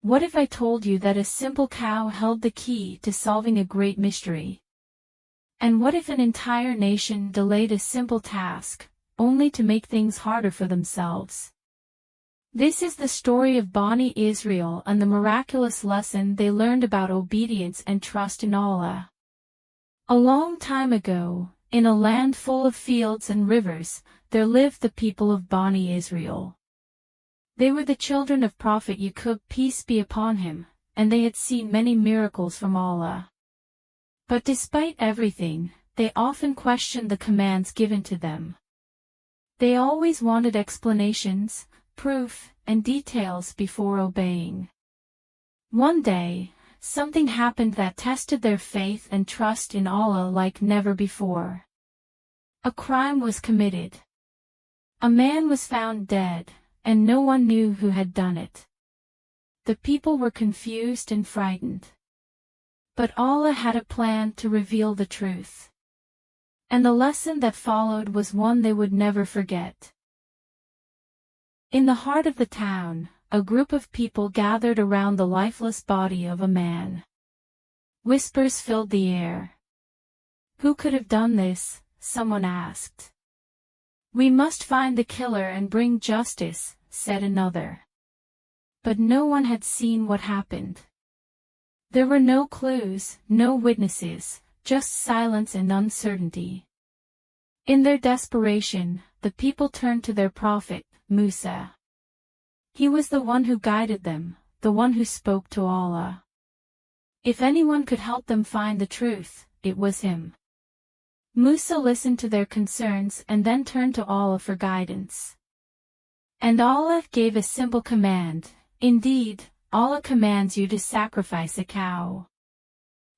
What if I told you that a simple cow held the key to solving a great mystery? And what if an entire nation delayed a simple task, only to make things harder for themselves? This is the story of Bani Israel and the miraculous lesson they learned about obedience and trust in Allah. A long time ago, in a land full of fields and rivers, there lived the people of Bani Israel. They were the children of Prophet Yaqub, peace be upon him, and they had seen many miracles from Allah. But despite everything, they often questioned the commands given to them. They always wanted explanations, proof, and details before obeying. One day, something happened that tested their faith and trust in Allah like never before. A crime was committed. A man was found dead, and no one knew who had done it. The people were confused and frightened. But Allah had a plan to reveal the truth. And the lesson that followed was one they would never forget. In the heart of the town, a group of people gathered around the lifeless body of a man. Whispers filled the air. Who could have done this? Someone asked. We must find the killer and bring justice, said another. But no one had seen what happened. There were no clues, no witnesses, just silence and uncertainty. In their desperation, the people turned to their prophet, Musa. He was the one who guided them, the one who spoke to Allah. If anyone could help them find the truth, it was him. Musa listened to their concerns and then turned to Allah for guidance. And Allah gave a simple command. Indeed, Allah commands you to sacrifice a cow.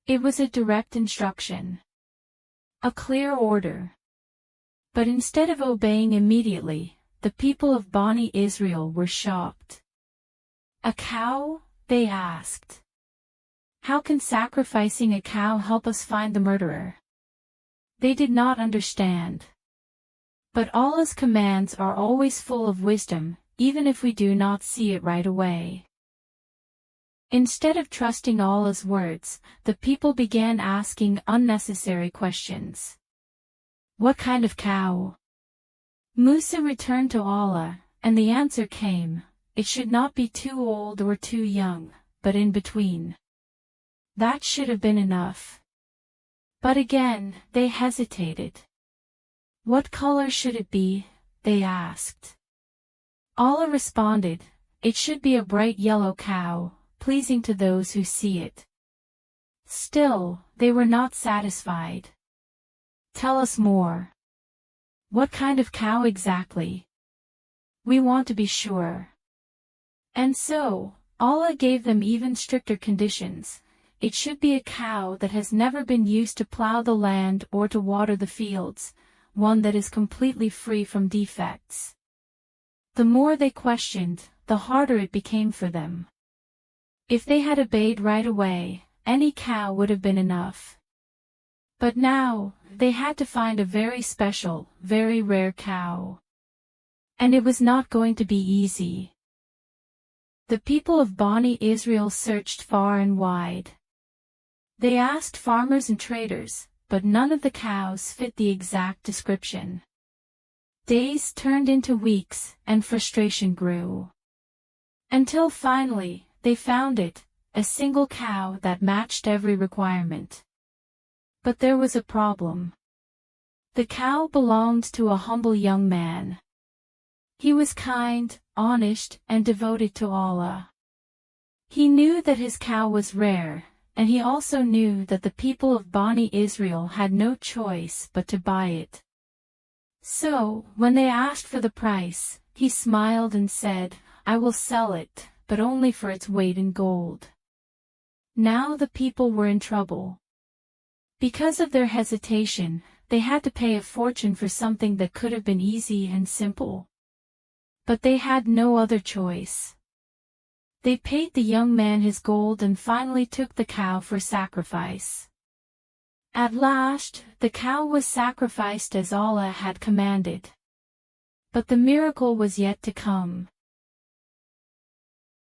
It was a direct instruction. A clear order. But instead of obeying immediately, the people of Bani Israel were shocked. A cow? They asked. How can sacrificing a cow help us find the murderer? They did not understand. But Allah's commands are always full of wisdom, even if we do not see it right away. Instead of trusting Allah's words, the people began asking unnecessary questions. What kind of cow? Musa returned to Allah, and the answer came, it should not be too old or too young, but in between. That should have been enough. But again, they hesitated. What color should it be? They asked. Allah responded, it should be a bright yellow cow, pleasing to those who see it. Still, they were not satisfied. Tell us more. What kind of cow exactly? We want to be sure. And so, Allah gave them even stricter conditions. It should be a cow that has never been used to plow the land or to water the fields, one that is completely free from defects. The more they questioned, the harder it became for them. If they had obeyed right away, any cow would have been enough. But now, they had to find a very special, very rare cow. And it was not going to be easy. The people of Bani Israel searched far and wide. They asked farmers and traders, but none of the cows fit the exact description. Days turned into weeks, and frustration grew. Until finally, they found it, a single cow that matched every requirement. But there was a problem. The cow belonged to a humble young man. He was kind, honest, and devoted to Allah. He knew that his cow was rare, and he also knew that the people of Bani Israel had no choice but to buy it. So, when they asked for the price, he smiled and said, I will sell it, but only for its weight in gold. Now the people were in trouble. Because of their hesitation, they had to pay a fortune for something that could have been easy and simple. But they had no other choice. They paid the young man his gold and finally took the cow for sacrifice. At last, the cow was sacrificed as Allah had commanded. But the miracle was yet to come.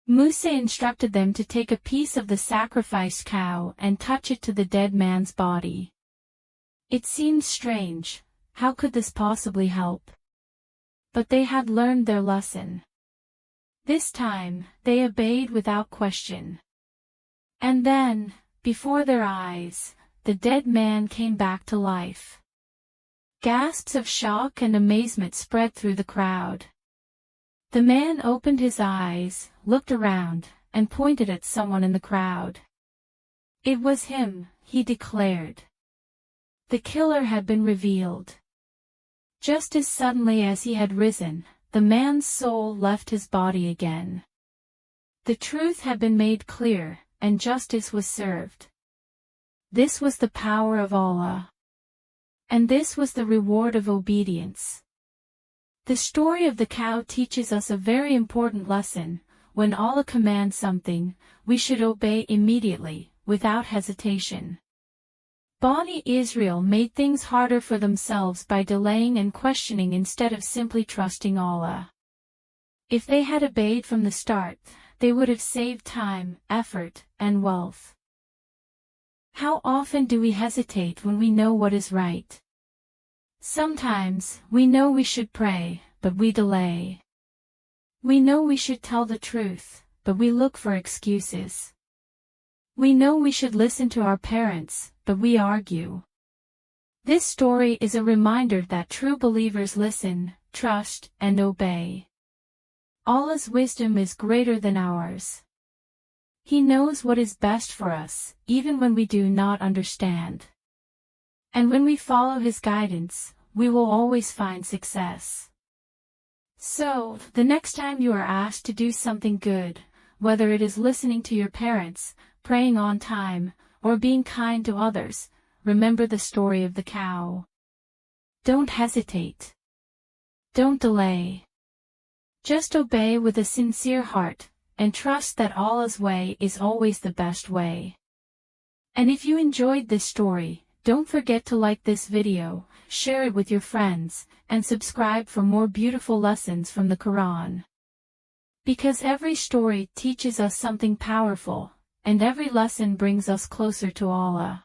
Musa instructed them to take a piece of the sacrificed cow and touch it to the dead man's body. It seemed strange. How could this possibly help? But they had learned their lesson. This time, they obeyed without question. And then, before their eyes, the dead man came back to life. Gasps of shock and amazement spread through the crowd. The man opened his eyes, looked around, and pointed at someone in the crowd. It was him, he declared. The killer had been revealed. Just as suddenly as he had risen, the man's soul left his body again. The truth had been made clear, and justice was served. This was the power of Allah. And this was the reward of obedience. The story of the cow teaches us a very important lesson. When Allah commands something, we should obey immediately, without hesitation. Bani Israel made things harder for themselves by delaying and questioning instead of simply trusting Allah. If they had obeyed from the start, they would have saved time, effort, and wealth. How often do we hesitate when we know what is right? Sometimes, we know we should pray, but we delay. We know we should tell the truth, but we look for excuses. We know we should listen to our parents, but we argue. This story is a reminder that true believers listen, trust, and obey. Allah's wisdom is greater than ours. He knows what is best for us, even when we do not understand. And when we follow His guidance, we will always find success. So, the next time you are asked to do something good, whether it is listening to your parents, praying on time, or being kind to others, remember the story of the cow. Don't hesitate. Don't delay. Just obey with a sincere heart, and trust that Allah's way is always the best way. And if you enjoyed this story, don't forget to like this video, share it with your friends, and subscribe for more beautiful lessons from the Quran. Because every story teaches us something powerful, and every lesson brings us closer to Allah.